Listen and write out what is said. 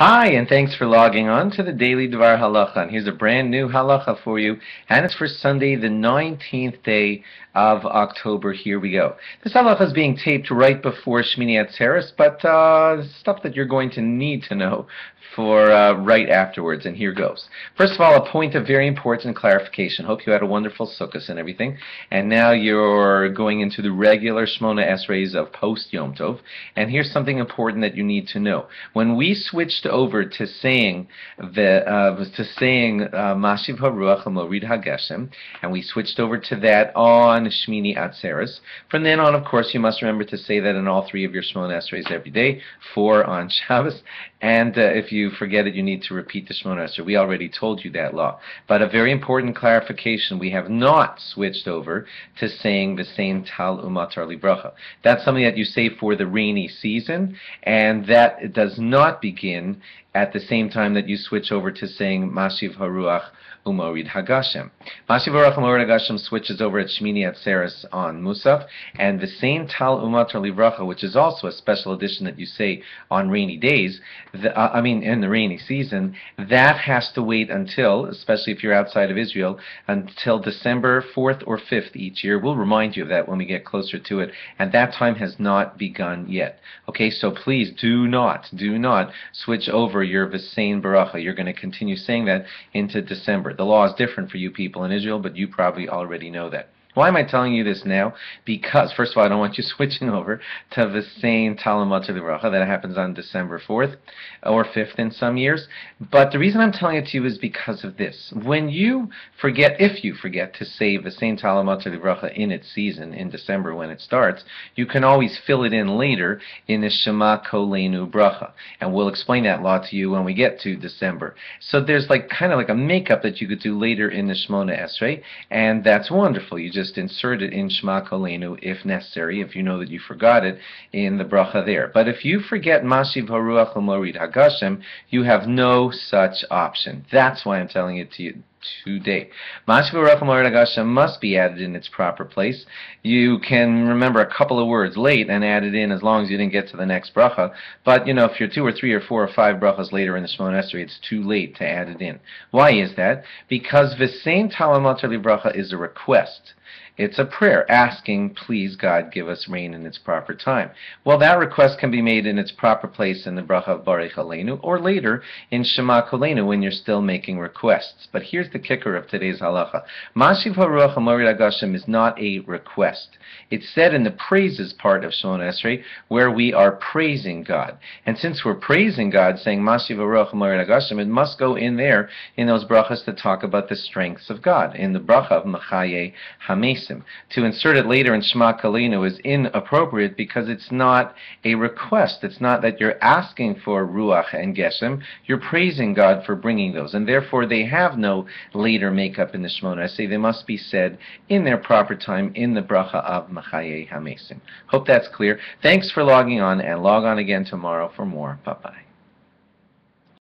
Hi, and thanks for logging on to the Daily DVAR Halacha. And here's a brand new halacha for you, and it's for Sunday, the 19th day of October. Here we go. This halacha is being taped right before Shmini Atzeres, but stuff that you're going to need to know for right afterwards, and here goes. First of all, a point of very important clarification. Hope you had a wonderful Sukkot and everything, and now you're going into the regular Shmona Esreis of post Yom Tov, and here's something important that you need to know. When we switched over to saying Mashiv Haruach Morid HaGeshem, and we switched over to that on Shmini Atzeres, from then on, of course, you must remember to say that in all three of your Shmona Esreis every day, 4 on Shabbos, and if you forget it, you need to repeat the Shmona Esrei. We already told you that law. But a very important clarification, we have not switched over to saying V'sein Tal Umatar Libracha. That's something that you say for the rainy season, and that does not begin at the same time that you switch over to saying Mashiv Haruach Umorid Hagashem. Mashiv Haruach Umorid Hagashem switches over at Shmini Atzeres on Musaf, and V'sein Tal Umatar Livracha, which is also a special edition that you say on rainy days, in the rainy season, that has to wait until, especially if you're outside of Israel, until December 4th or 5th each year. We'll remind you of that when we get closer to it, and that time has not begun yet. Okay, so please do not switch over your V'sein Baracha. You're going to continue saying that into December. The law is different for you people in Israel, but you probably already know that. Why am I telling you this now? Because, first of all, I don't want you switching over to V'sein Tal Umatar Livracha. That happens on December 4th or 5th in some years. But the reason I'm telling it to you is because of this. When you forget, if you forget to say V'sein Tal Umatar Livracha in its season, in December when it starts, you can always fill it in later in the Shema Kolenu Bracha. And we'll explain that law to you when we get to December. So there's kind of like a makeup that you could do later in the Shmona Esrei, and that's wonderful. You just insert it in Shema Kolenu if necessary, if you know that you forgot it in the bracha there. But if you forget Mashiv Haruach Umorid Hagashem, you have no such option. That's why I'm telling it to you today. Mashiv Haruach Umorid Hagashem must be added in its proper place. You can remember a couple of words late and add it in as long as you didn't get to the next bracha. But if you're 2 or 3 or 4 or 5 brachas later in the Shemona Esrei, it's too late to add it in. Why is that? Because V'sein Tal Umatar Livracha is a request. It's a prayer asking, please God, give us rain in its proper time. Well, that request can be made in its proper place in the bracha of Barech Aleinu, or later in Shema Kolenu when you're still making requests. But here's the kicker of today's halacha. Mashiv Haruach Umorid Hagashem is not a request. It's said in the praises part of Shemona Esrei, where we are praising God. And since we're praising God, saying Mashiv Haruach Umorid Hagashem, it must go in there in those brachas to talk about the strengths of God, in the bracha of Mechaye Hamesim. To insert it later in Shema Kolenu is inappropriate because it's not a request. It's not that you're asking for Ruach and Geshem. You're praising God for bringing those, and therefore they have no later makeup in the Shemona Esrei. They must be said in their proper time in the bracha of Mechaye Hamesim. Hope that's clear. Thanks for logging on, and log on again tomorrow for more. Bye-bye.